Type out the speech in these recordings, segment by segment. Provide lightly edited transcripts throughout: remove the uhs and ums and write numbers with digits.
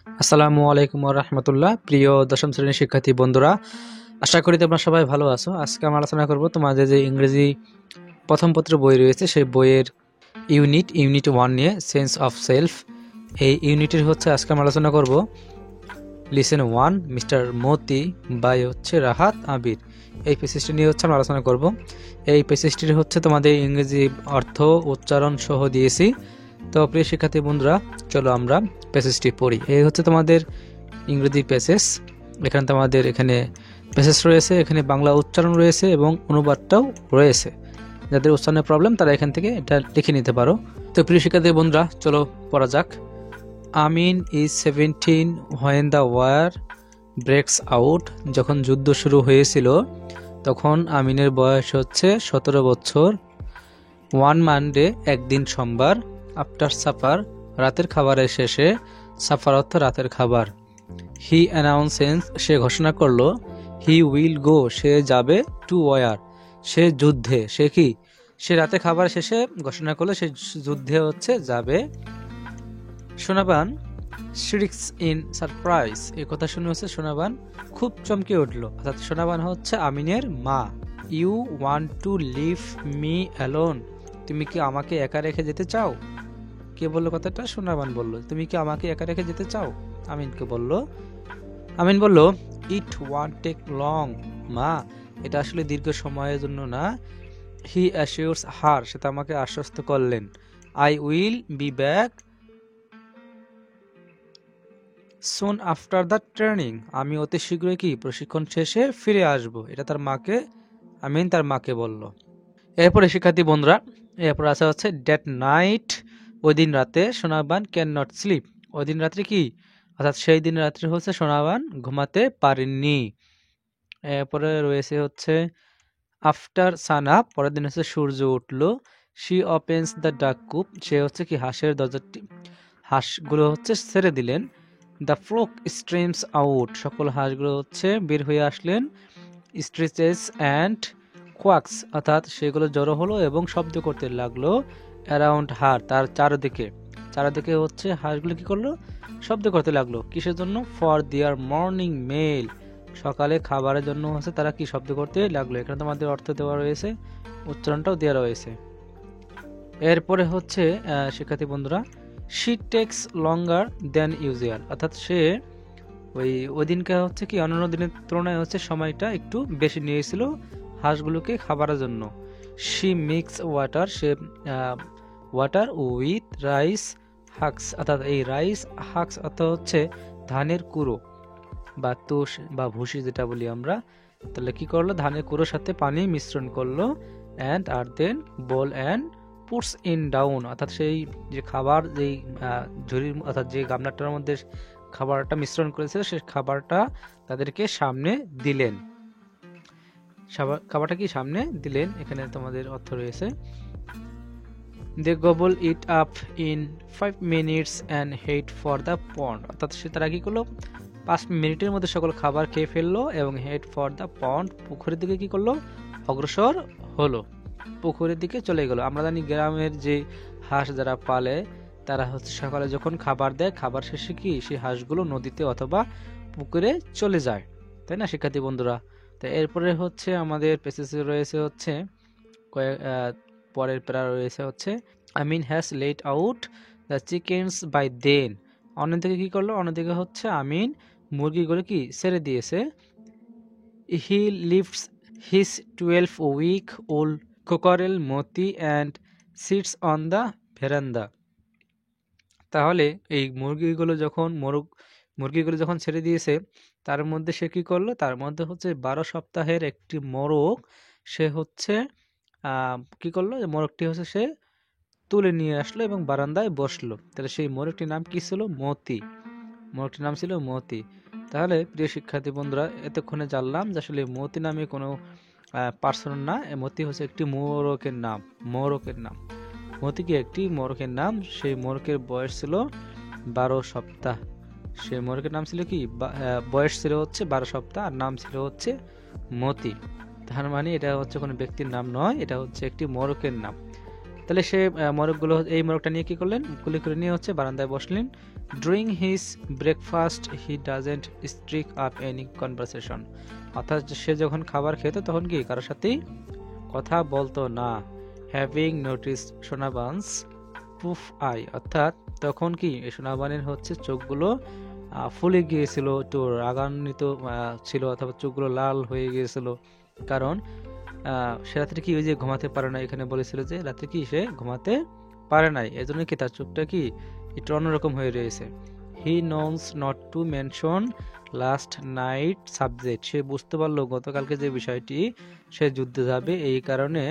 আসসালামু আলাইকুম ওয়া রাহমাতুল্লাহ। প্রিয় দশম শ্রেণীর শিক্ষার্থী বন্ধুরা, আশা করি তোমরা সবাই ভালো আছো। আজকে আমরা আলোচনা করব তোমাদের যে ইংরেজি প্রথম পত্র বই রয়েছে সেই বইয়ের ইউনিট 1 নিয়ে, সেন্স অফ সেলফ। এই ইউনিটের হচ্ছে আজকে আমরা আলোচনা করব lesson 1 Mister Moti by Rahat Abir. এই পেসেজটি নিয়ে আমরা আলোচনা করব। এই পেসেজটির তোমাদের ইংরেজি অর্থ উচ্চারণ সহ দিয়েছি। তো প্রিয় শিক্ষার্থী বন্ধুরা, চলো আমরা প্যাসেজটি পড়ি। এই তোমাদের ইংরেজি প্যাসেজ। এখানে তোমাদের প্যাসেজ রয়েছে, এখানে বাংলা উচ্চারণ রয়েছে এবং অনুবাদটাও রয়েছে। যাদের উচ্চারণের প্রবলেম তারা এখান থেকে এটা লিখে নিতে পারো। তো প্রিয় শিক্ষার্থী বন্ধুরা, চলো পড়া যাক। Amin is 17 when the war breaks out. যখন যুদ্ধ শুরু হয়েছিল তখন আমিনের বয়স 17 বছর। ওয়ান মানডে, একদিন সোমবার। আফটার সাফার, রাতের খাবারের শেষে। সাফার অর্থ রাতের খাবার। হি অ্যানাউন্সেন্স, সে ঘোষণা করলো। হি উইল গো, সে যাবে। টু ওয়ার, সে যুদ্ধে। সে কি? সে রাতে খাবার শেষে ঘোষণা করলো সে যুদ্ধে যাবে। সোনাবান শ্রিক্স ইন সারপ্রাইজ, এই কথা শুনে সোনাবান খুব চমকে উঠলো। অর্থাৎ সোনাবান আমিনের মা। You want to leave me alone, তুমি কি আমাকে একা রেখে যেতে চাও? কে বললো কথাটা? সোনাবান বলল, তুমি কি আমাকে একা রেখে যেতে চাও? আমিনকে বলল। আমিন বলল, ইট ওয়ান্ট টেক লং মা, এটা আসলে দীর্ঘ সময়ের জন্য না। হি অ্যাসিওরস হার, সেটা আমাকে আশ্বস্ত করলেন। I will be back soon after the training, আমি অতি শীঘ্রই কি প্রশিক্ষণ শেষে ফিরে আসব। এটা তার মাকে, আমিন তার মাকে বলল। এরপরে শিক্ষার্থী বন্ধুরা, এরপর আছে ড্যাট নাইট, ওই দিন রাতে সোনাবান ক্যান নট স্লিপ, ওই দিন রাত্রে কি, অর্থাৎ সেই দিন রাত্রে সোনাবান ঘুমাতে পারেননি। এরপরে রয়েছে আফটার সান আপ, পরের দিন সূর্য উঠলো। শি ওপেন্স দ্য ডাক কুপ, সে কি হাঁসের দরজাটি, হাঁসগুলো ছেড়ে দিলেন। দ্য ফ্লোক স্ট্রিমস আউট, সকল হাঁসগুলো বের হয়ে আসলেন। স্ট্রেচেস অ্যান্ড কোয়াক্স, অর্থাৎ সেগুলো জড়ো হলো এবং শব্দ করতে লাগলো। অ্যারাউন্ড হার, তার চারদিকে হাঁসগুলো কি করলো? শব্দ করতে লাগলো। কিসের জন্য? ফর দেয়ার মর্নিং মেল, সকালে খাবারের জন্য তারা কি শব্দ করতে লাগলো। এখানে তোমাদের অর্থ দেওয়া রয়েছে, উচ্চারণটাও দেওয়া রয়েছে। এরপরে শিক্ষার্থী বন্ধুরা, she takes longer than usual, অর্থাৎ সে ওই দিনকে কি অন্যান্য দিনের তুলনায় সময়টা একটু বেশি নিয়েছিল হাঁসগুলোকে খাবারের জন্য। শি মিক্স ওয়াটার, সে ওয়াটার উইথ রাইস হাক্স, অর্থাৎ এই রাইস হাক্স অর্থ ধানের কুড়ো বা তুষ বা ভুসি যেটা বলি আমরা। তাহলে কি করলো? ধানের কুড়োর সাথে পানি মিশ্রণ করলো। অ্যান্ড আর then ball and puts in down, অর্থাৎ সেই যে খাবার, যেই ঝুড়ির অর্থাৎ যে গামলাটার মধ্যে খাবারটা মিশ্রণ করেছিল সেই খাবারটা তাদেরকে সামনে দিলেন। খাবারটা কি সামনে দিলেন, এখানে তোমাদের অর্থ রয়েছে। They gobble it up in 5 minutes and head for the pond, অর্থাৎ তারা কি করলো? 5 মিনিটের মধ্যে সকল খাবার খেয়ে ফেললো এবং হেড ফর দ্য পন্ড, পুকুরের দিকে কি করলো? অগ্রসর হলো, পুকুরের দিকে চলে গেল। আমরা জানি গ্রামের যে হাঁস যারা পালে তারা সকালে যখন খাবার দেয়, খাবার শেষে কি সেই হাঁসগুলো নদীতে অথবা পুকুরে চলে যায়, তাই না শিক্ষার্থী বন্ধুরা? তো এরপরে আমাদের পেসেজে রয়েছে পরের প্যারা রয়েছে Amin has let out the chickens by then, অন্যদিকে কি করলো? অন্যদিকে আমিন মুরগিগুলো কি ছেড়ে দিয়েছে। He lifts his 12 week old cockerel Moti and sits on the veranda, তাহলে এই মুরগিগুলো যখন ছেড়ে দিয়েছে তার মধ্যে সে কি করলো? তার মধ্যে 12 সপ্তাহের একটি মোরগ সে কি করলো? মোরগটি সে তুলে নিয়ে আসলো এবং বারান্দায় বসলো। তাহলে সেই মোরগটির নাম কি ছিল? মতি। মোরগটির নাম ছিল মতি। তাহলে প্রিয় শিক্ষার্থী বন্ধুরা, এতক্ষণে জানলাম যে আসলে মতি নামে কোনো পার্সন না, মতি একটি মোরগের নাম। মতি কি একটি মোরগের নাম। সেই মোরগের বয়স ছিল 12 সপ্তাহ। সেই মোরগের নাম ছিল কি? বয়স ছিল 12 সপ্তাহ আর নাম ছিল মতি। তার মানে এটা কোনো ব্যক্তির নাম নয়, এটা একটি মোরগের নাম। তাহলে সে মোরগগুলো, এই মোরগটা নিয়ে কি করলেন? কুলি করে নিয়ে বারান্দায় বসলেন। During his breakfast he doesn't strike up any conversation, অর্থাৎ সে যখন খাবার খেত তখন কি কারোর সাথেই কথা বলতো না। হ্যাভিং নোটিস সোনাবানস পুফ আই, অর্থাৎ তখন কি সোনাবানের হচ্ছে চোখগুলো ফুলে গিয়েছিল, একটু রাগান্বিত ছিল, অথবা চোখগুলো লাল হয়ে গিয়েছিল, কারণ সে রাত্রে কি ওই যে ঘুমাতে পারে না, এখানে বলেছিল যে রাত্রে কি সে ঘুমাতে পারে নাই, এজন্য কি তার চোখটা কি একটু অন্যরকম হয়ে রয়েছে। He knows not to mention last night subject, সে বুঝতে পারলো গতকালকে যে বিষয়টি সে যুদ্ধে যাবে, এই কারণে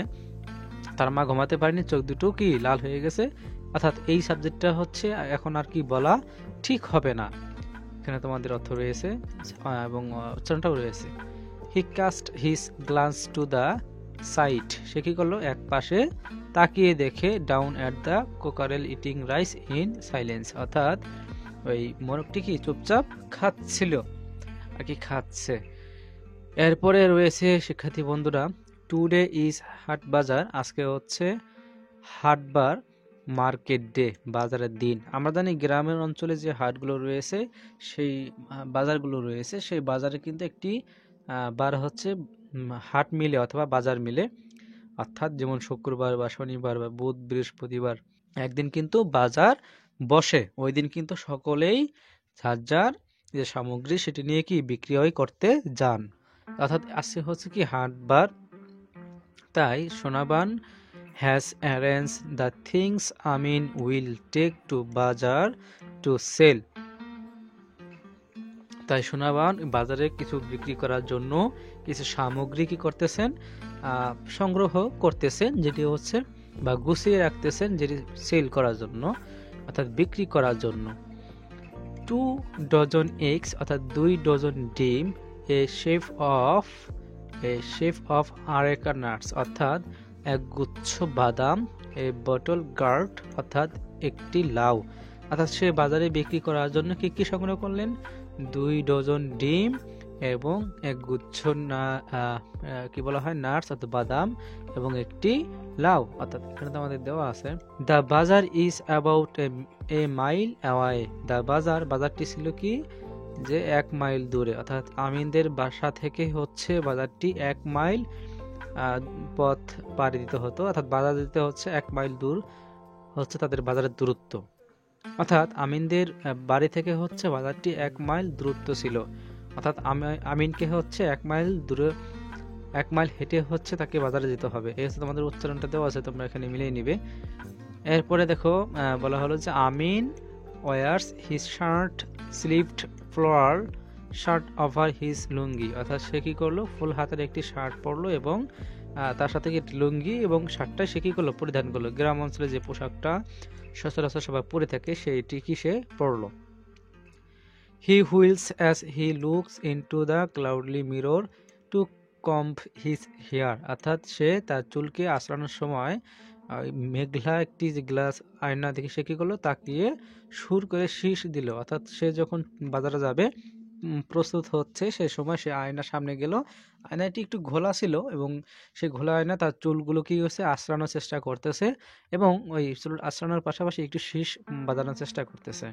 তার মা ঘুমাতে পারেনি, চোখ দুটো কি লাল হয়ে গেছে, অর্থাৎ এই সাবজেক্টটা হচ্ছে এখন আর কি বলা ঠিক হবে না। এখানে তোমাদের অর্থ রয়েছে এবং উচ্চারণটাও রয়েছে। He cast his glance to the side, সে কি করলো এক পাশে তাকিয়ে দেখে down at the cockerel eating rice in silence, অর্থাৎ ওই মোরগটি কি চুপচাপ খাচ্ছিল আর কি খাচ্ছে। এরপরে রয়েছে শিক্ষার্থী বন্ধুরা, টুডে ইজ হাট বাজার, আজকে হচ্ছে হাটবার মার্কেট ডে, বাজারের দিন। আমরা জানি গ্রামের অঞ্চলে যে হাটগুলো রয়েছে, সেই বাজারগুলো রয়েছে, সেই বাজারে কিন্তু একটি বার হচ্ছে হাট মিলে অথবা বাজার মিলে, অর্থাৎ যেমন শুক্রবার বা শনিবার বা বুধ বৃহস্পতিবার একদিন কিন্তু বাজার বসে, ওই দিন কিন্তু সকলেই যার যার যে সামগ্রী সেটি নিয়ে কি বিক্রয় করতে যান, অর্থাৎ আজকে হচ্ছে কি হাটবার। তাই Sonaban has arranged the things Amin will take to বাজার to sell, তাই সোনাবান বাজারে কিছু বিক্রি করার জন্য কিছু সামগ্রী কি করতেছেন, সংগ্রহ করতেছেন, যেটি হচ্ছে বা গুছিয়ে রাখতেছেন, যেটি সেল করার জন্য অর্থাৎ বিক্রি করার জন্য। 2 ডজন এগস, অর্থাৎ 2 ডজন ডিম, এ শেফ অফ আরেকা নাটস, অর্থাৎ এক গুচ্ছ বাদাম, এ বটল গার্ড, অর্থাৎ একটি লাউ, অর্থাৎ সে বাজারে বিক্রি করার জন্য কি কি সংগ্রহ করলেন, 2 ডজন ডিম এবং এক গুচ্ছ কি বলা হয় নাটস অর্থাৎ বাদাম এবং একটি লাউ, অর্থাৎ এখানে তো আমাদের দেওয়া আছে দ্য বাজার is about a mile away, the বাজারটি ছিল কি যে 1 মাইল দূরে, অর্থাৎ আমিনদের বাসা থেকে হচ্ছে বাজারটি 1 মাইল পথ পাড়ি দিতে হতো, অর্থাৎ বাজার দিতে হচ্ছে 1 মাইল দূর হচ্ছে তাদের বাজারের দূরত্ব, অর্থাৎ আমিনদের বাড়ি থেকে হচ্ছে বাজারটি 1 মাইল দূরত্ব ছিল, অর্থাৎ আমিনকে হচ্ছে 1 মাইল দূরে 1 মাইল হেঁটে হচ্ছে তাকে বাজারে যেতে হবে। এই হচ্ছে তোমাদের উচ্চারণটা দেওয়া আছে, তোমরা এখানে মিলিয়ে নিবে। এরপরে দেখো বলা হলো যে Amin wears his shirt sleeved floral shirt over his lungi, অর্থাৎ সে কি করলো ফুল হাতের একটি শার্ট পরলো এবং তার সাথে লুঙ্গি এবং শার্টটা সে কি করলো পরিধান করলো, গ্রাম অঞ্চলে যে পোশাকটা সচরাচর সবাই পরে থাকে সেইটি কি সে পরলো। He whistles as he looks into the cloudy mirror to comb his hair, অর্থাৎ সে তার চুলকে আঁচড়ানোর সময় মেঘলা একটি গ্লাস আয়না দেখে সে কি করলো তাকিয়ে সুর করে শীষ দিল, অর্থাৎ সে যখন বাজারে যাবে প্রস্তুত হচ্ছে সেই সময় সে আয়নার সামনে গেল, আয়নাটি একটু ঘোলা ছিল এবং সেই ঘোলা আয়না তার চুলগুলো কি হচ্ছে আঁচড়ানোর চেষ্টা করতেছে এবং ওই চুল আঁচড়ানোর পাশাপাশি একটু শীষ বাজানোর চেষ্টা করতেছে।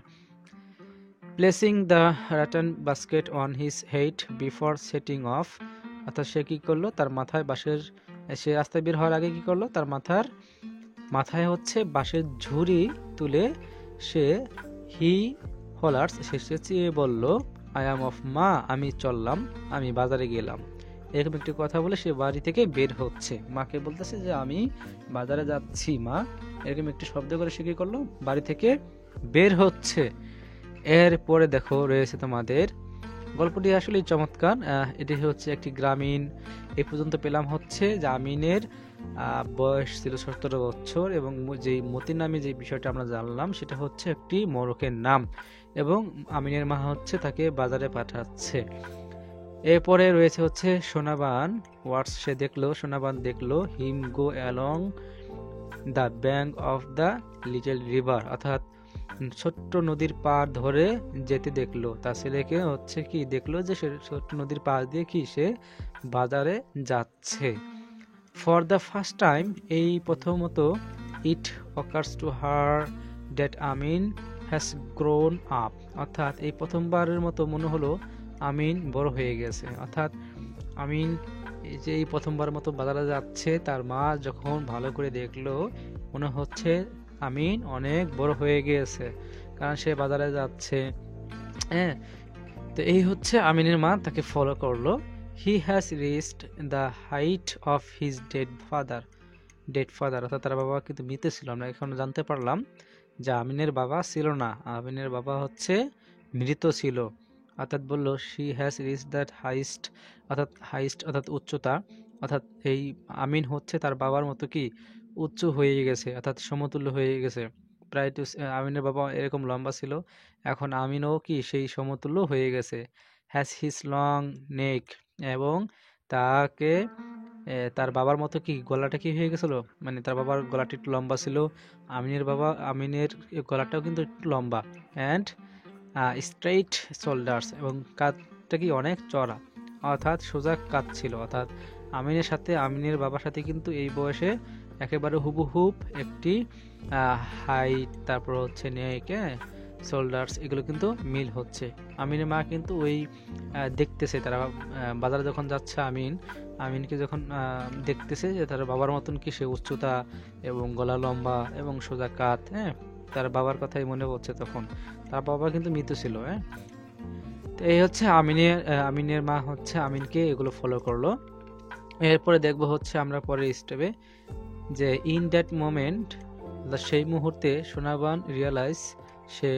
Placing the rattan basket on his head before setting off, অর্থাৎ সে কি করলো তার মাথায় বাঁশের সে রাস্তায় বের হওয়ার আগে কি করলো তার মাথায় হচ্ছে বাঁশের ঝুড়ি তুলে সে হি হলার্স সে চেঁচিয়ে বলল আই অ্যাম অফ মা, আমি চললাম, আমি বাজারে গেলাম, এরকম একটি কথা বলে সে বাড়ি থেকে বের হচ্ছে, মাকে বলতেছে যে আমি বাজারে যাচ্ছি মা, এরকম একটি শব্দ করে সে কি করলো বাড়ি থেকে বের হচ্ছে। এরপরে দেখো রয়েছে তোমাদের গল্পটি আসলে চমৎকার, এটি হচ্ছে একটি গ্রামীণ, এই পর্যন্ত পেলাম হচ্ছে যে আমিনের বয়স ছিল 17 বছর এবং যেই মতি নামে যে বিষয়টা আমরা জানলাম সেটা হচ্ছে একটি মোরগের নাম এবং আমিনের মা হচ্ছে তাকে বাজারে পাঠাচ্ছে। এরপরে রয়েছে হচ্ছে সোনাবান ওয়ার্ডস, সোনাবান দেখলো him go along the bank of the little river, অর্থাৎ ছোট্ট নদীর পার ধরে যেতে দেখলো, তার ছেলেকে হচ্ছে কি দেখলো যে সে ছোট্ট নদীর পার দিয়ে কি সে বাজারে যাচ্ছে। ফর দ্য ফার্স্ট টাইম, এই প্রথমত ইট occurs to her that Amin has grown up, অর্থাৎ এই প্রথমবারের মতো মনে হলো আমিন বড় হয়ে গেছে। অর্থাৎ আমিন এই যে এই প্রথমবার মতো বাজারে যাচ্ছে, তার মা যখন ভালো করে দেখলো মনে হচ্ছে আমিন অনেক বড় হয়ে গিয়েছে, কারণ সে বাজারে যাচ্ছে। হ্যাঁ, তো এই হচ্ছে আমিনের মা তাকে ফলো করলো। He has reached the height of his dead father, অর্থাৎ তার বাবা কিন্তু মৃত ছিল। আমরা এখন জানতে পারলাম যে আমিনের বাবা ছিল না, আমিনের বাবা হচ্ছে মৃত ছিল। অর্থাৎ বললো she has reach that highest অর্থাৎ উচ্চতা, অর্থাৎ এই আমিন হচ্ছে তার বাবার মতো কি উচ্চ হয়ে গেছে, অর্থাৎ সমতুল্য হয়ে গেছে। প্রায় তো আমিনের বাবা এরকম লম্বা ছিল, এখন আমিনও কি সেই সমতুল্য হয়ে গেছে। হ্যাজ হিজ লং নেক, এবং তাকে তার বাবার মতো কি গলাটা কি হয়ে গেছিল, মানে তার বাবার গলাটা একটু লম্বা ছিল, আমিনের গলাটাও কিন্তু একটু লম্বা। অ্যান্ড স্ট্রেইট শোল্ডার্স, এবং কাঁধটা কি অনেক চড়া, অর্থাৎ সোজা কাঁধ ছিল। অর্থাৎ আমিনের বাবার সাথে কিন্তু এই বয়সে একেবারে হুবহুব একটি হাইট, তারপর হচ্ছে নেক, শোল্ডার্স, এগুলো কিন্তু মিল হচ্ছে। আমিনের মা কিন্তু ওই দেখতেছে, তারা বাজারে যখন যাচ্ছে আমিনকে যখন দেখতেছে যে তার বাবার মতন কি সে উচ্চতা এবং গলা লম্বা এবং সোজা কাঁধ। হ্যাঁ, তার বাবার কথাই মনে পড়ছে তখন, তার বাবা কিন্তু মৃত ছিল। হ্যাঁ, তো এই হচ্ছে আমিনের মা হচ্ছে আমিনকে এগুলো ফলো করলো। এরপরে দেখবো হচ্ছে আমরা পরের স্টেপে যে ইন দ্যাট মোমেন্ট, সেই মুহূর্তে সোনাবান রিয়ালাইজ, সে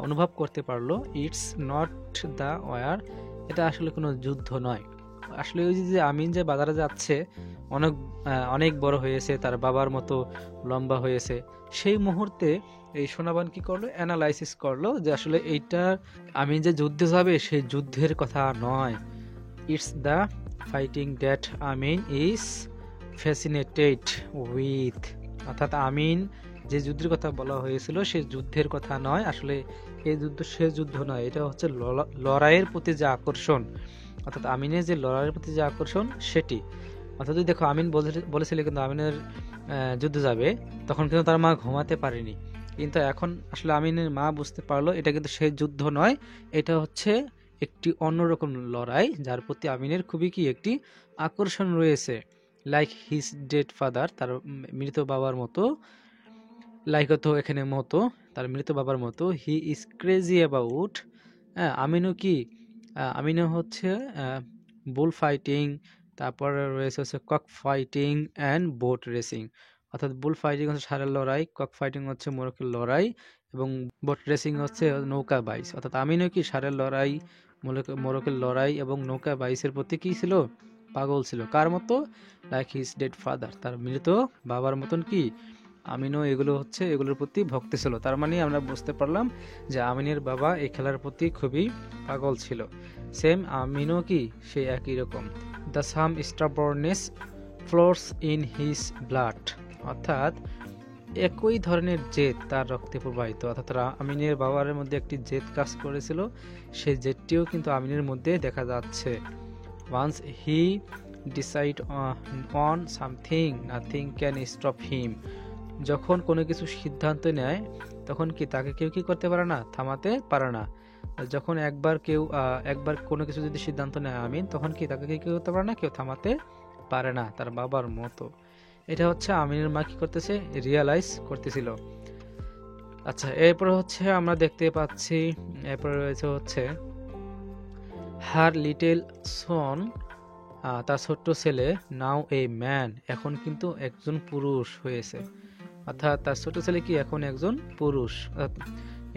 অনুভব করতে পারলো ইটস নট দ্য ওয়ার, এটা আসলে কোনো যুদ্ধ নয়। আসলে ওই যে আমিন যে বাজারে যাচ্ছে অনেক বড় হয়েছে, তার বাবার মতো লম্বা হয়েছে, সেই মুহূর্তে এই সোনাবান কি করলো, অ্যানালাইসিস করলো যে আসলে এইটা আমিন যে যুদ্ধে যাবে সেই যুদ্ধের কথা নয়। It's the fighting that Amin is fascinated with, অর্থাৎ আমিন যে যুদ্ধের কথা বলা হয়েছিল সেই যুদ্ধের কথা নয়, আসলে এই যুদ্ধ সে যুদ্ধ নয়, এটা হচ্ছে লড়াইয়ের প্রতি যে আকর্ষণ, অর্থাৎ আমিনের যে লড়াইয়ের প্রতি যে আকর্ষণ সেটি। অর্থাৎ দেখো আমিন বলেছিল কিন্তু আমিনের যুদ্ধে যাবে, তখন কিন্তু তার মা ঘুমাতে পারেনি, কিন্তু এখন আসলে আমিনের মা বুঝতে পারলো এটা কিন্তু সেই যুদ্ধ নয়, এটা হচ্ছে একটি অন্যরকম লড়াই যার প্রতি আমিনের খুবই কি একটি আকর্ষণ রয়েছে। লাইক হিজ ডেড ফাদার, তার মৃত বাবার মতো, লাইক তো এখানে মতো, তার মৃত বাবার মতো। হি ইজ ক্রেজি অ্যাবাউট, আমিনও হচ্ছে বুল ফাইটিং, তারপরে রয়েছে হচ্ছে cock fighting and boat racing, অর্থাৎ বুল ফাইটিং হচ্ছে ষাঁড়ের লড়াই, কক ফাইটিং হচ্ছে মোরগের লড়াই, এবং বোট রেসিং হচ্ছে নৌকা বাইচ। অর্থাৎ আমিনও কি ষাঁড়ের লড়াই, মোরগের লড়াই এবং নৌকা বাইচের প্রতি কি ছিল, পাগল ছিল। কার মতো? লাইক হিজ ডেড ফাদার, তার মৃত বাবার মতন কি আমিনও এগুলোর প্রতি ভক্তি ছিল। তার মানে আমরা বুঝতে পারলাম যে আমিনের বাবা এই খেলার প্রতি খুবই পাগল ছিল। সেম আমিনও কি সেই একই রকম। The same stubbornness flows in his blood, অর্থাৎ একই ধরনের জেদ তার রক্তে প্রবাহিত, অর্থাৎ আমিনের বাবার মধ্যে একটি জেদ কাজ করেছিল, সেই জেদটিও কিন্তু আমিনের মধ্যে দেখা যাচ্ছে। Once he decide on something nothing can stop him, যখন কোনো কিছু সিদ্ধান্ত নেয় তখন কি তাকে কেউ কি করতে পারে না, থামাতে পারে না। যখন একবার কোনো কিছু যদি সিদ্ধান্ত নেয় আমিন, তখন কি তাকে কেউ করতে পারে না, কেউ থামাতে পারে না, তার বাবার মতো। এটা হচ্ছে আমিনের মা কি করতেছে, রিয়ালাইজ করতেছিল। আচ্ছা, এরপরে হচ্ছে আমরা দেখতে পাচ্ছি, এরপরে রয়েছে হচ্ছে হার লিটল সন, তার ছোট্ট ছেলে, নাও এ ম্যান, এখন কিন্তু একজন পুরুষ হয়েছে, অর্থাৎ তার ছোট ছেলে কি এখন একজন পুরুষ।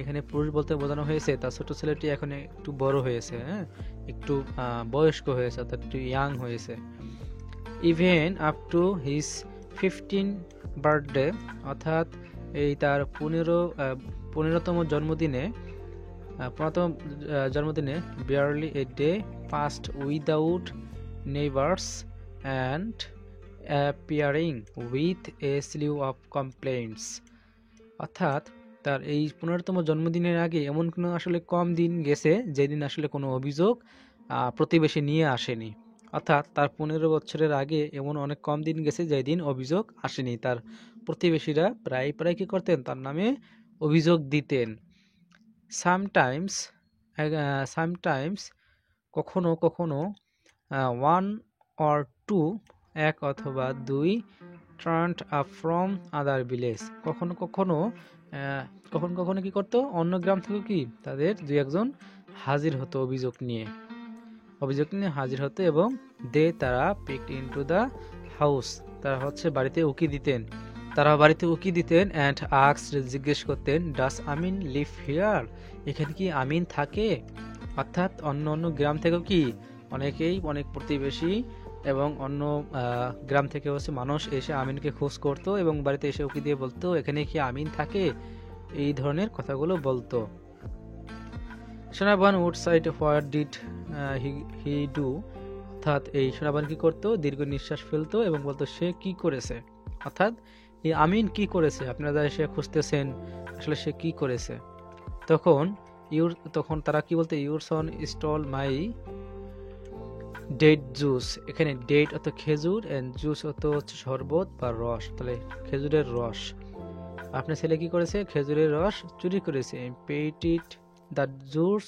এখানে পুরুষ বলতে বোঝানো হয়েছে তার ছোট ছেলেটি এখন একটু বড় হয়েছে, হ্যাঁ, একটু বয়স্ক হয়েছে, অর্থাৎ একটু ইয়াং হয়েছে। Even up to his 15 birthday, অর্থাৎ এই তার 15তম জন্মদিনে barely a day passed without neighbors and appearing with a slew of complaints, অর্থাৎ তার এই 15তম জন্মদিনের আগে এমন কোনো আসলে কম দিন গেছে যেদিন আসলে কোনো অভিযোগ প্রতিবেশী নিয়ে আসেনি। অর্থাৎ তার 15 বছরের আগে এমন অনেক কম দিন গেছে যেদিন অভিযোগ আসেনি, তার প্রতিবেশীরা প্রায় কি করতেন, তার নামে অভিযোগ দিতেন। সামটাইমস সামটাইমস কখনো কখনো ওয়ান অর টু এক অথবা দুই turned up from other village কখনো কখনো কখনো কখনো কি করতো অন্য গ্রাম থেকে কি তাদের দুই একজন হাজির হতো অভিযোগ নিয়ে হাজির হতো এবং তারা পিকড ইনটু দ্য হাউস তারা হচ্ছে বাড়িতে উকি দিতেন অ্যান্ড আস্কড জিজ্ঞেস করতেন ডাস আমিন লিভ হিয়ার এখানে কি আমিন থাকে অর্থাৎ অন্য গ্রাম থেকেও কি অনেক প্রতিবেশী এবং অন্য গ্রাম থেকে হচ্ছে মানুষ এসে আমিনকে খোঁজ করতো এবং বাড়িতে এসে উকি দিয়ে বলতো এখানে কি আমিন থাকে এই ধরনের কথাগুলো বলতো। Sonaban would sighed what did he do অর্থাৎ এই সোনাবান কি করতো দীর্ঘ নিঃশ্বাস ফেলতো এবং বলতো সে কি করেছে অর্থাৎ এই আমিন কি করেছে আপনারা এসে খুঁজতেছেন আসলে সে কি করেছে। তখন তারা কি বলতো your son stole my date juice এখানে ডেট অত খেজুর এন্ড জুস অত হচ্ছে শরবত বা রস তাহলে খেজুরের রস আপনার ছেলে কি করেছে খেজুরের রস চুরি করেছে emptied the juice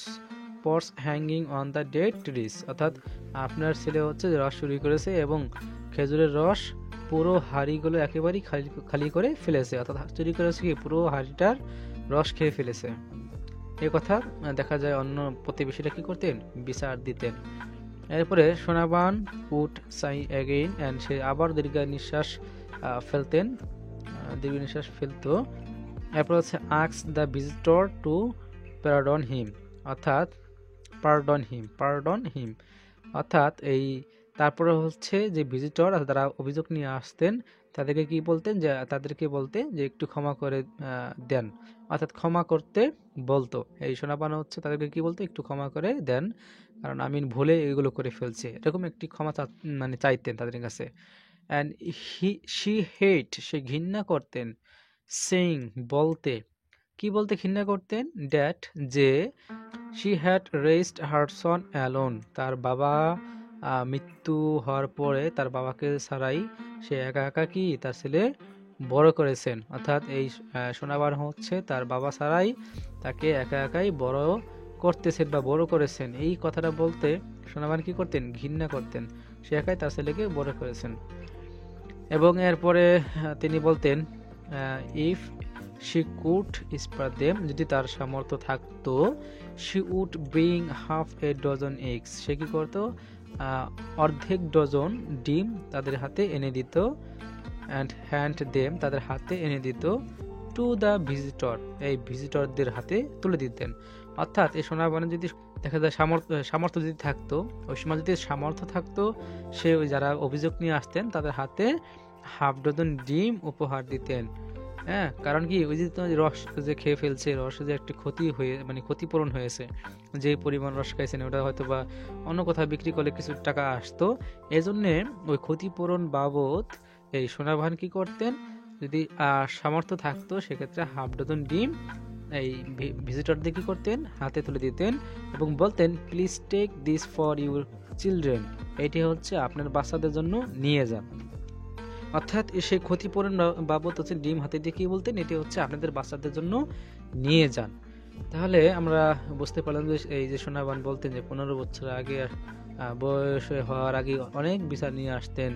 pots hanging on the date trees অর্থাৎ আপনার ছেলে হচ্ছে রস চুরি করেছে এবং খেজুরের রস পুরো হাঁড়িগুলো একেবারেই খালি করে ফেলেছে অর্থাৎ চুরি করেছে কি পুরো হাঁড়িটার রস খেয়ে ফেলেছে এ কথা দেখা যায় অন্য প্রতিবেশীরা কি করতেন বিচার দিতেন। এরপরে Sonaban would Sai again and সে আবার দীর্ঘ নিঃশ্বাস ফেলতো এরপর হচ্ছে আস্ক দ্য ভিজিটর টু পারডন হিম অর্থাৎ অর্থাৎ এই তারপরে হচ্ছে যে ভিজিটর যারা অভিযোগ নিয়ে আসতেন তাদেরকে বলতেন যে একটু ক্ষমা করে দেন অর্থাৎ ক্ষমা করতে বলতো এই সোনাপানা হচ্ছে তাদেরকে কি বলতো একটু ক্ষমা করে দেন কারণ আমিন ভুলে এগুলো করে ফেলছে এরকম একটি ক্ষমা চাইতেন তাদের কাছে। অ্যান্ড সে ঘৃণা করতেন সেইং বলতে ঘৃণা করতেন ড্যাট যে she had raised her Son alone তার বাবা মৃত্যু হওয়ার পরে তার বাবাকে ছাড়াই সে একা কি তার ছেলে বড় করেছেন অর্থাৎ এই সোনাবার হচ্ছে তার বাবা ছাড়াই তাকে একাই বড় করতেছেন বা বড় করেছেন এই কথাটা বলতে সোনাবান কি করতেন ঘৃণা করতেন সে একাই তার ছেলেকে বড় করেছেন। এবং এরপরে তিনি বলতেন if she could spare them যদি তার সামর্থ্য থাকতো she would bring half a dozen eggs সে কি করতো অর্ধেক ডজন ডিম তাদের হাতে এনে দিত অ্যান্ড হ্যান্ড দেম তাদের হাতে এনে দিত টু দ্য ভিজিটর এই ভিজিটরদের হাতে তুলে দিতেন অর্থাৎ এই সোনাবানে যদি দেখা যায় সামর্থ্য যদি থাকতো ওই সময় যদি সামর্থ্য থাকতো সে ওই যারা অভিযোগ নিয়ে আসতেন তাদের হাতে হাফ ডজন ডিম উপহার দিতেন। হ্যাঁ কারণ কি ওই যে রস যে খেয়ে ফেলছে রস যে একটি ক্ষতিপূরণ হয়েছে যে পরিমাণ রস খাইছেন ওটা হয়তো বা অন্য কোথাও বিক্রি করলে কিছু টাকা আসতো এজন্যে ওই ক্ষতিপূরণ বাবদ এই সোনাভান কি করতেন যদি সামর্থ্য থাকতো সেক্ষেত্রে হাফ ডজন ডিম এই ভিজিটরদের কি করতেন হাতে তুলে দিতেন এবং বলতেন please take this for your children এটি হচ্ছে আপনার বাচ্চাদের জন্য নিয়ে যান অর্থাৎ সেই ক্ষতিপূরণ বাবদ হচ্ছে ডিম হাতে দিয়ে কি বলতেন এটি হচ্ছে আপনাদের বাচ্চাদের জন্য নিয়ে যান। তাহলে আমরা বুঝতে পারলাম যে এই যে সোনাবান বলতেন যে 15 বছর আগে বয়স হওয়ার আগে অনেক বিচার নিয়ে আসতেন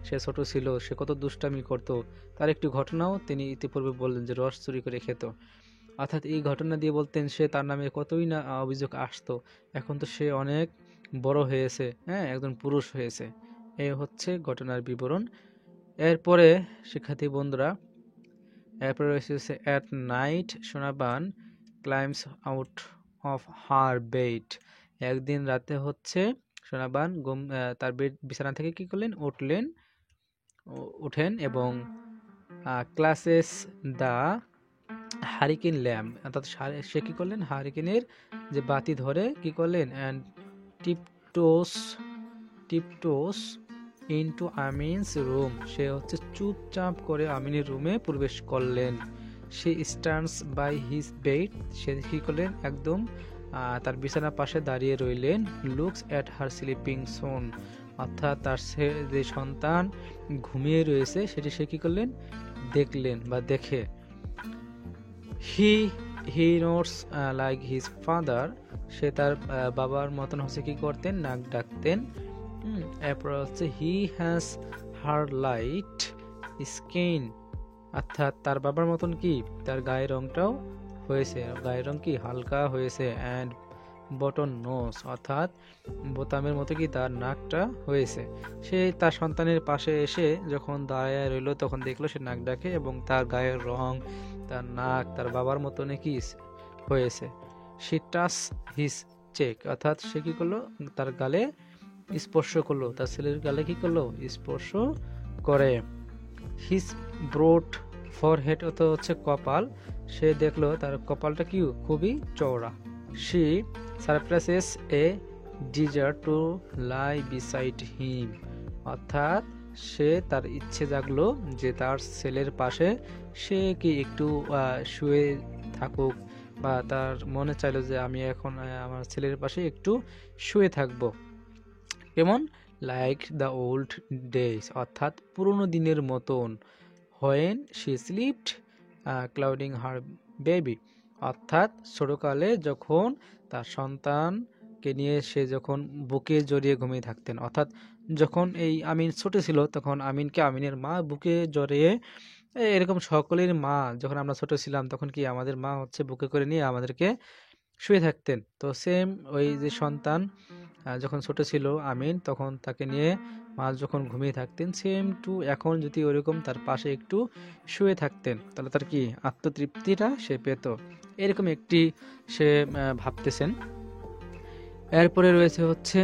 সে ছোট ছিল সে কত দুষ্টামি করতো তার একটি ঘটনাও তিনি ইতিপূর্বে বললেন যে রস চুরি করে খেত অর্থাৎ এই ঘটনা দিয়ে বলতেন সে তার নামে কতই না অভিযোগ আসতো এখন তো সে অনেক বড় হয়েছে হ্যাঁ একজন পুরুষ হয়েছে এই হচ্ছে ঘটনার বিবরণ। এরপরে শিক্ষার্থী বন্ধুরা এরপরে রয়েছে at night Sonaban climbs out of her bed একদিন রাতে হচ্ছে সোনাবান তার বিছানা থেকে কি করলেন উঠেন এবং ক্লাসেস দ্য হারিকেন ল্যাম্প অর্থাৎ সে কি করলেন হারিকেনের যে বাতি ধরে কি করলেন অ্যান্ড টিপটোস ইনটু আমিনস রুম সে হচ্ছে চুপচাপ করে আমিনের রুমে প্রবেশ করলেন সে স্ট্যান্ডস বাই হিজ বেড সে কি করলেন একদম তার বিছানার পাশে দাঁড়িয়ে রইলেন লুকস অ্যাট হার স্লিপিং সন অর্থাৎ তার যে সন্তান ঘুমিয়ে রয়েছে সেটি সে কি করলেন দেখলেন বা দেখে হি হি নোটস লাইক হিজ ফাদার, সে তার বাবার মতন হচ্ছে কি করতেন, নাক ডাকতেন। এরপর হচ্ছে he has her light skin, অর্থাৎ তার বাবার মতন কি তার গায়ের রংটাও হয়েছে, গায়ের রং কি হালকা হয়েছে। অ্যান্ড বটন নোজ, অর্থাৎ বোতামের মতো কি তার নাকটা হয়েছে। সে তার সন্তানের পাশে এসে যখন দাঁড়ায় রইল তখন দেখলো সে নাক ডাকে এবং তার গায়ের রং, তার নাক তার বাবার মতনই কি হয়েছে। সে টাচ হিজ চেক, অর্থাৎ সে কি করলো, তার গালে স্পর্শ করলো, তার ছেলের গালে কি করলো, স্পর্শ করে। হিজ ব্রড ফরহেড, অর্থাৎ হচ্ছে কপাল, সে দেখলো তার কপালটা কি খুবই চওড়া। She surprises A desire to lie beside হিম, অর্থাৎ সে তার ইচ্ছে জাগলো যে তার ছেলের পাশে সে কি একটু শুয়ে থাকুক, বা তার মনে চাইলো যে আমি এখন আমার ছেলের পাশে একটু শুয়ে থাকবো। কেমন, লাইক দ্য ওল্ড ডেজ, অর্থাৎ পুরোনো দিনের মতন। When she slipped clouding her baby, অর্থাৎ ছোটকালে যখন তার সন্তানকে নিয়ে সে যখন বুকে জড়িয়ে ঘুমিয়ে থাকতেন, অর্থাৎ যখন এই আমিন ছোট ছিল তখন আমিনকে আমিনের মা বুকে জড়িয়ে, এরকম সকলের মা যখন আমরা ছোট ছিলাম তখন কি আমাদের মা হচ্ছে বুকে করে নিয়ে আমাদেরকে শুয়ে থাকতেন। তো সেম ওই যে সন্তান যখন ছোট ছিল আমিন, তখন তাকে নিয়ে মা যখন ঘুমিয়ে থাকতেন, সেম টু এখন যদি ওইরকম তার পাশে একটু শুয়ে থাকতেন তাহলে তার কি আত্মতৃপ্তিটা সে পেত, এরকম একটি সে ভাবতেছেন। এরপরে রয়েছে হচ্ছে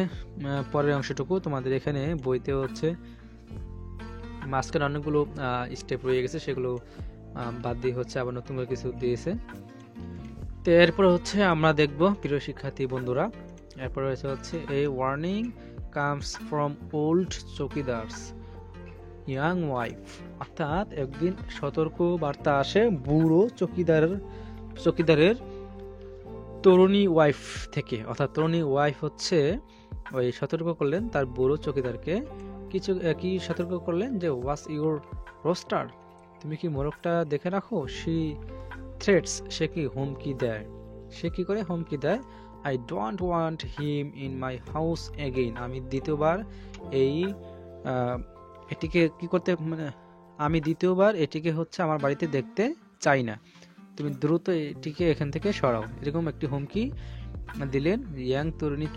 পরের অংশটুকু, তোমাদের এখানে বইতে হচ্ছে মাঝখানে অনেকগুলো স্টেপ রয়ে গেছে, সেগুলো বাদ দিয়ে হচ্ছে আবার নতুন করে কিছু দিয়েছে। তো এরপরে হচ্ছে আমরা দেখব প্রিয় শিক্ষার্থী বন্ধুরা, এরপরে রয়েছে হচ্ছে a warning comes from old chowkidar's young wife, অর্থাৎ একদিন সতর্ক বার্তা আসে বুড়ো চৌকিদারের তরুণী ওয়াইফ থেকে, অর্থাৎ তরুণী ওয়াইফ হচ্ছে ওই সতর্ক করলেন তার বুড়ো চৌকিদারকে। কিছু কি সতর্ক করলেন যে ওয়াস ইউর রোস্টার, তুমি কি মোরগটা দেখে রাখো। শি থ্রেটস, সে কি হুমকি দেয়, সে কি করে হুমকি দেয়। I don't want him in my house again, আমি দ্বিতীয়বার এটিকে কি করতে, মানে আমি দ্বিতীয়বার এটিকে হচ্ছে আমার বাড়িতে দেখতে চাই না, তুমি দ্রুত এটিকে এখান থেকে সরাও, এরকম একটি হুমকি দিলেন ইয়াং তরুণী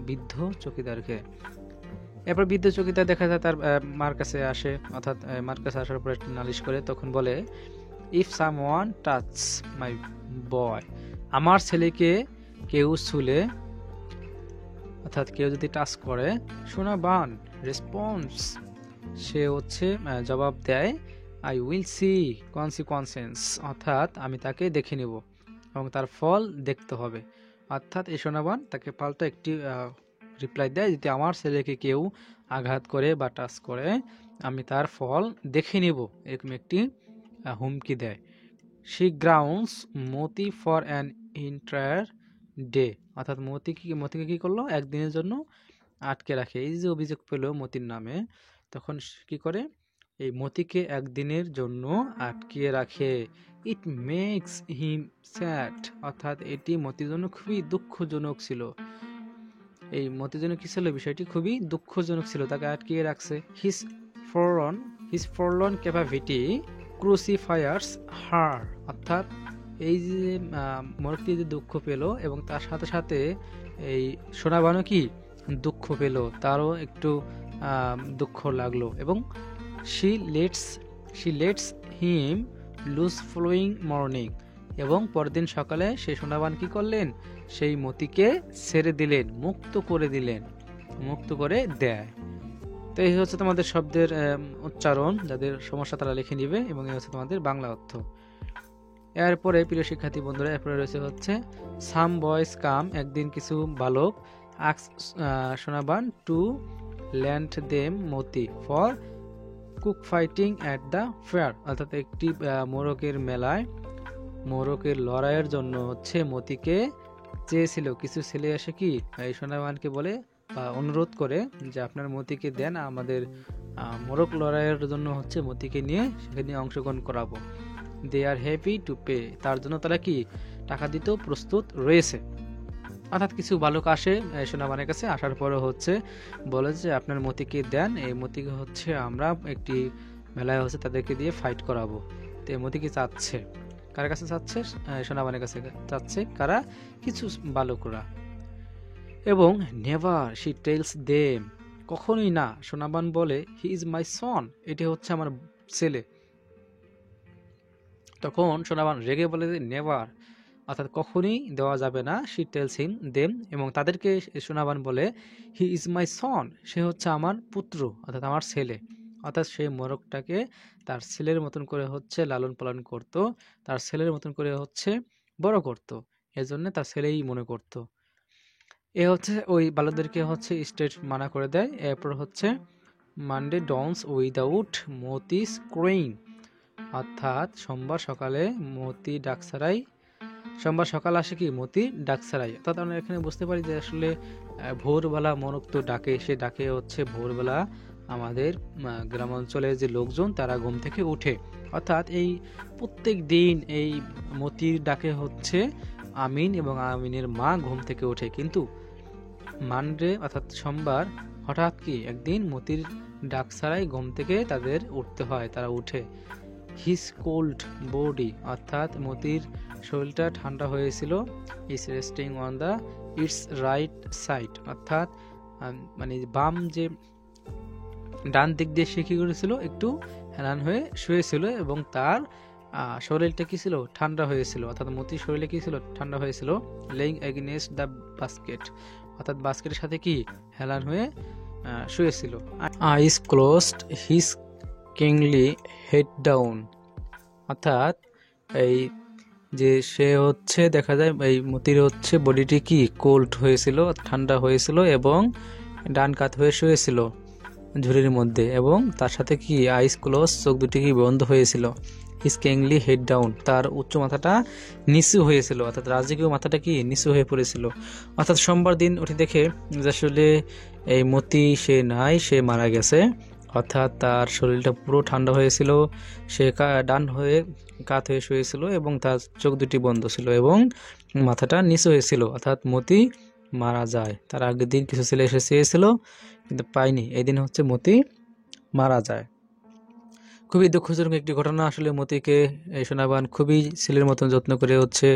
বৃদ্ধ চৌকিদারকে। এরপর বৃদ্ধ চৌকিদার দেখা যায় তার মার কাছে আসে, অর্থাৎ মার কাছে আসার পর একটি নালিশ করে, তখন বলে ইফ সামওয়ান টাচ মাই বয়, আমার ছেলেকে কেউ ছুলে, অর্থাৎ কেউ যদি টাচ করে, শোনা বান রেসপন্স, সে হচ্ছে জবাব দেয় আই উইল সি কনসিকোয়েন্সেস, অর্থাৎ আমি তাকে দেখে নেব এবং তার ফল দেখতে হবে। অর্থাৎ এই শোনাবান তাকে পাল্টা একটি রিপ্লাই দেয়, যদি আমার ছেলেকে কেউ আঘাত করে বা টাচ করে আমি তার ফল দেখে নেব, এরকম একটি হুমকি দেয়। She grounds Moti for an entire day, অর্থাৎ মতিকে কি করলো, একদিনের জন্য আটকে রাখে। এই যে অভিযোগ পেল মতির নামে, তখন কি করে, এই মতিকে একদিনের জন্য আটকে রাখে। ইট মেক্স হিম স্যাড, অর্থাৎ এটি মতির জন্য খুবই দুঃখজনক ছিল। এই মতির জন্য কি ছিল, বিষয়টি খুবই দুঃখজনক ছিল, তাকে আটকিয়ে রাখছে। হিজ ফরলন ক্যাপাবিলিটি ক্রুসিফায়ার্স হার, অর্থাৎ এই যে মোরগটি যে দুঃখ পেল এবং তার সাথে সাথে এই সোনাবানও কি দুঃখ পেল, তারও একটু দুঃখ লাগলো, এবং she lets him loose following morning, এবং পরদিন সকালে সেই সোনাবান কি করলেন, সেই মতিকে ছেড়ে দিলেন, মুক্ত করে দেয়। তো এই হচ্ছে তোমাদের শব্দের উচ্চারণ, যাদের সমস্যা তারা লিখে নিবে, এবং এই হচ্ছে তোমাদের বাংলা অর্থ। এরপরে প্রিয় শিক্ষার্থী বন্ধুরা, এরপরে রয়েছে হচ্ছে সাম বয়েজ কাম, একদিন কিছু বালক asks Sonaban to lend them Moti for cock fighting at the fair, অর্থাৎ একটি মোরগের মেলায় মোরগের লড়াইয়ের জন্য হচ্ছে মতিকে চেয়েছিল। কিছু ছেলে এসে কি এই সোনাবানকে বলে বা অনুরোধ করে যে আপনার মতিকে দেন, আমাদের মোরগ লড়াইয়ের জন্য হচ্ছে মতিকে নিয়ে সেখানে অংশগ্রহণ করাবো। দে আর হ্যাপি টু পে, তার জন্য তারা কি টাকা দিতেও প্রস্তুত রয়েছে। অর্থাৎ কিছু বালক আসে সোনাবানের কাছে, আসার পরে হচ্ছে বলে যে আপনার মতিকে দেন, এই মতিকে হচ্ছে আমরা একটি মেলায় হচ্ছে তাদেরকে দিয়ে ফাইট করাবো। তো এই মতিকে চাচ্ছে, কার কাছে চাচ্ছে? সোনাবানের কাছে চাচ্ছে। কারা? কিছু বালকরা। এবং নেভার শি টেলস দেম, কখনোই না। সোনাবান বলে হি ইজ মাই সন, এটি হচ্ছে আমার ছেলে। তখন সোনাবান রেগে বলে যে নেভার, অর্থাৎ কখনই দেওয়া যাবে না। শি টেলস হিম দেম, এবং তাদেরকে সোনাবান বলে হি ইজ মাই সন, সে হচ্ছে আমার পুত্র, অর্থাৎ আমার ছেলে। অর্থাৎ সেই মোরগটাকে তার ছেলের মতন করে হচ্ছে লালন পালন করত, তার ছেলের মতন করে হচ্ছে বড় করত, এজন্য তার ছেলেই মনে করত। এ হচ্ছে ওই বালকদেরকে হচ্ছে স্টেট মানা করে দেয়। এরপর হচ্ছে মানডে ডনস উইদাউট মতিস ক্রেইন, অর্থাৎ সোমবার সকালে মতি ডাকসারাই, সোমবার সকাল আসে কি মতি ডাকসারাই। অর্থাৎ আমরা এখানে বুঝতে পারি যে আসলে ভোরবেলা মোরগ তো ডাকে, সে ডাকে হচ্ছে ভোরবেলা আমাদের গ্রাম অঞ্চলের যে লোকজন তারা ঘুম থেকে উঠে। অর্থাৎ এই প্রত্যেক দিন এই মতির ডাকে হচ্ছে আমিন এবং আমিনের মা ঘুম থেকে ওঠে। কিন্তু মানডে অর্থাৎ সোমবার হঠাৎ কি একদিন মতির ডাক ছাড়াই ঘুম থেকে তাদের উঠতে হয়, তারা উঠে। হিজ কোল্ড বডি, অর্থাৎ মতির শরীরটা ঠান্ডা হয়েছিল। Is resting on the it's right side, অর্থাৎ মানে বাম যে ডান দিক দিয়ে সে কি করেছিল, একটু হেলান হয়ে শুয়েছিল এবং তার শরীরটা কি ছিল, ঠান্ডা হয়েছিল। অর্থাৎ মতির শরীরে কি ছিল, ঠান্ডা হয়েছিল। লেইং এগেইনস্ট দ্য বাস্কেট, অর্থাৎ বাস্কেটের সাথে কি হেলান হয়ে শুয়েছিল। Eyes closed, his kingly head down, অর্থাৎ এই যে সে হচ্ছে দেখা যায় এই মতির হচ্ছে বডিটি কি কোল্ড হয়েছিল, ঠান্ডা হয়েছিল এবং ডান কাত হয়ে শুয়েছিল ঝুড়ির মধ্যে, এবং তার সাথে কি আইস ক্লোজ, চোখ দুটি কি বন্ধ হয়েছিল। হিজ কিংলি হেড ডাউন, তার উচ্চ মাথাটা নিচু হয়েছিল, অর্থাৎ রাজকীয় মাথাটা কি নিচু হয়ে পড়েছিল। অর্থাৎ সোমবার দিন উঠে দেখে যে আসলে এই মতি সে নাই, সে মারা গেছে। অর্থাৎ তার শরীরটা পুরো ঠান্ডা হয়েছিল, সে ডান হয়ে কাত হয়ে শুয়েছিল এবং তার চোখ দুটি বন্ধ ছিল এবং মাথাটা নিচু হয়েছিল। অর্থাৎ মতি মারা যায়। তার আগের দিন কিছু ছেলে এসে চেয়েছিল কিন্তু পাইনি, এদিন হচ্ছে মতি মারা যায়। খুবই দুঃখজনক একটি ঘটনা। আসলে মতিকে এই সোনাবান খুবই ছেলের মতন যত্ন করে হচ্ছে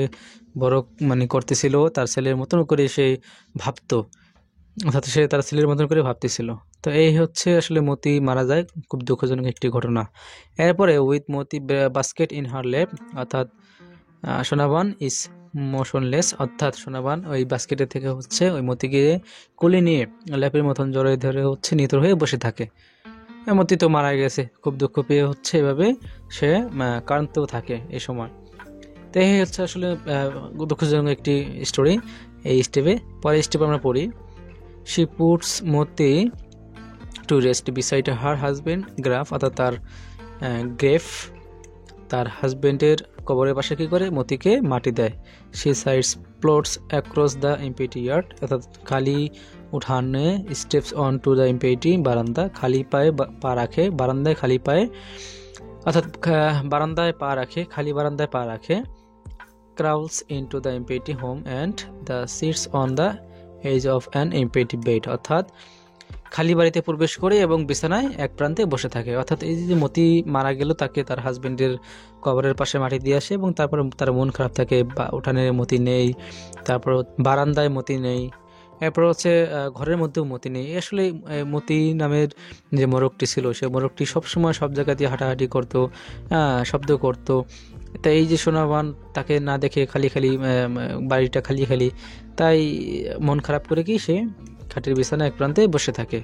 বড় মানে করতেছিল, তার ছেলের মতন করে সে ভাবতো, অর্থাৎ সে তার ছেলের মতন করে ভাবতেছিল। তো এই হচ্ছে আসলে মতি মারা যায়, খুব দুঃখজনক একটি ঘটনা। এরপরে with Moti basket in her lap, অর্থাৎ সোনাবান ইজ মোশনলেস, অর্থাৎ সোনাবান ওই বাস্কেটের থেকে হচ্ছে ওই মতিকে কোলে নিয়ে ল্যাপের মতন জড়িয়ে ধরে হচ্ছে নিতর হয়ে বসে থাকে। মতি তো মারা গেছে, খুব দুঃখ পেয়ে হচ্ছে এভাবে সে কাঁদতেও থাকে এই সময়। তো এই হচ্ছে আসলে দুঃখজনক একটি স্টোরি। এই স্টেপে পরে স্টেপে আমরা পড়ি, she puts Moti to rest beside her husband graph, অর্থাৎ তার গ্রেফ, তার হাজবেন্ডের কবরের পাশে কি করে মতিকে মাটি দেয়। She sides plots across the এমপিটি yard, অর্থাৎ খালি উঠানে স্টেপস অন টু দ্য এমপিটি বারান্দা, খালি পায়ে পা রাখে, বারান্দায় খালি পায়ে, অর্থাৎ বারান্দায় পা রাখে, খালি বারান্দায় পা রাখে। Crawls into the empty home and the sits on the edge of an empty bed, অর্থাৎ খালি বাড়িতে প্রবেশ করে এবং বিছানায় এক প্রান্তে বসে থাকে। অর্থাৎ এই যে মতি মারা গেল, তাকে তার হাজবেন্ডের কবরের পাশে মাটি দিয়ে আসে এবং তারপর তার মন খারাপ থাকে, উঠানে মতি নেই, তারপর বারান্দায় মতি নেই, এরপর হচ্ছে ঘরের মধ্যেও মতি নেই। আসলে মতি নামের যে মোরগটি ছিল, সে মোরগটি সবসময় সব জায়গা দিয়ে হাঁটাহাঁটি করতো, শব্দ করতো। তাই এই যে সোনাবান তাকে না দেখে খালি খালি বাড়িটা খালি খালি, তাই মন খারাপ করে কি সে খাটের বিছানা এক প্রান্তে বসে থাকে।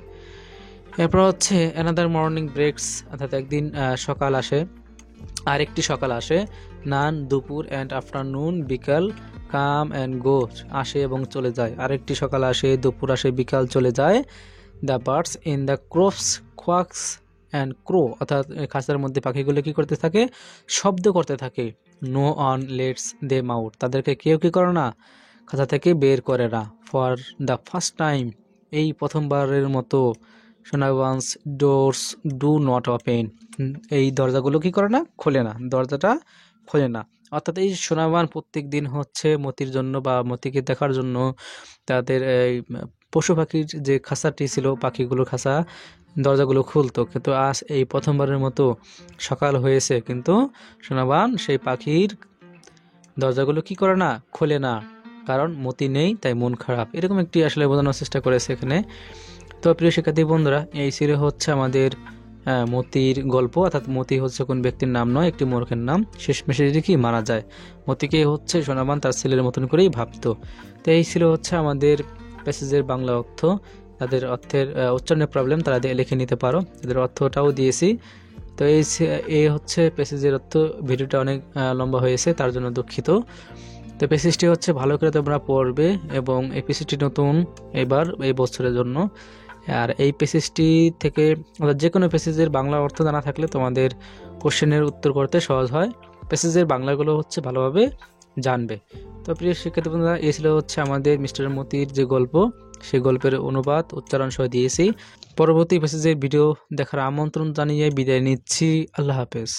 এরপর হচ্ছে অ্যানাদার মর্নিং ব্রেকস, অর্থাৎ একদিন সকাল আসে, আরেকটি সকাল আসে। নান, দুপুর অ্যান্ড আফটারনুন, বিকাল, কাম অ্যান্ড গো, আসে এবং চলে যায়। আরেকটি সকাল আসে, দুপুর আসে, বিকাল চলে যায়। The birds in the coops quacks and crow, অর্থাৎ খাঁচার মধ্যে পাখিগুলো কি করতে থাকে, শব্দ করতে থাকে। No one lets them out, তাদেরকে কেউ কি করে না, খাঁচা থেকে বের করে না। ফর দ্য ফার্স্ট টাইম, এই প্রথমবারের মতো, সোনাবানস ডোরস ডু নট ওপেন, এই দরজাগুলো কি করে না, খোলে না, দরজাটা খোলে না। অর্থাৎ এই সোনাবান প্রত্যেক দিন হচ্ছে মতির জন্য বা মতিকে দেখার জন্য তাদের এই পশু পাখির যে খাঁচাটি ছিল, পাখিগুলোর খাঁচা, দরজাগুলো খুলতো। কিন্তু আজ এই প্রথমবারের মতো সকাল হয়েছে, কিন্তু সোনাবান সেই পাখির দরজাগুলো কি করে না, খোলে না, কারণ মতি নেই, তাই মন খারাপ। এরকম একটি আসলে বোঝানোর চেষ্টা করেছে এখানে। তো প্রিয় শিক্ষার্থী বন্ধুরা, এই ছিল হচ্ছে আমাদের মতির গল্প। অর্থাৎ মতি হচ্ছে কোন ব্যক্তির নাম নয়, একটি মূর্খের নাম। শেষমেশে কি মারা যায়, মতিকে হচ্ছে সোনাবান তার ছেলের মতন করেই ভাবতো। তো এই ছিল হচ্ছে আমাদের প্যাসেজের বাংলা অর্থ। তাদের অর্থের উচ্চারণের প্রবলেম তারা লিখে নিতে পারো, তাদের অর্থটাও দিয়েছি। তো এই হচ্ছে প্যাসেজের অর্থ। ভিডিওটা অনেক লম্বা হয়েছে, তার জন্য দুঃখিত। তো প্যাসেজটি হচ্ছে ভালো করে তোমরা পড়বে, এবং এই প্যাসেজটি নতুন এবার এই বছরের জন্য। আর এই প্যাসেজটি থেকে যে কোনো প্যাসেজের বাংলা অর্থ জানা থাকলে তোমাদের কোশ্চেনের উত্তর করতে সহজ হয়। প্যাসেজের বাংলাগুলো হচ্ছে ভালোভাবে জানবে। তো প্রিয় শিক্ষার্থী বন্ধুরা, এই ছিল হচ্ছে আমাদের মিস্টার মতির যে গল্প, সেই গল্পের অনুবাদ উচ্চারণ সহ দিয়েছি। পরবর্তী প্যাসেজের ভিডিও দেখার আমন্ত্রণ জানিয়ে বিদায় নিচ্ছি। আল্লাহ হাফেজ।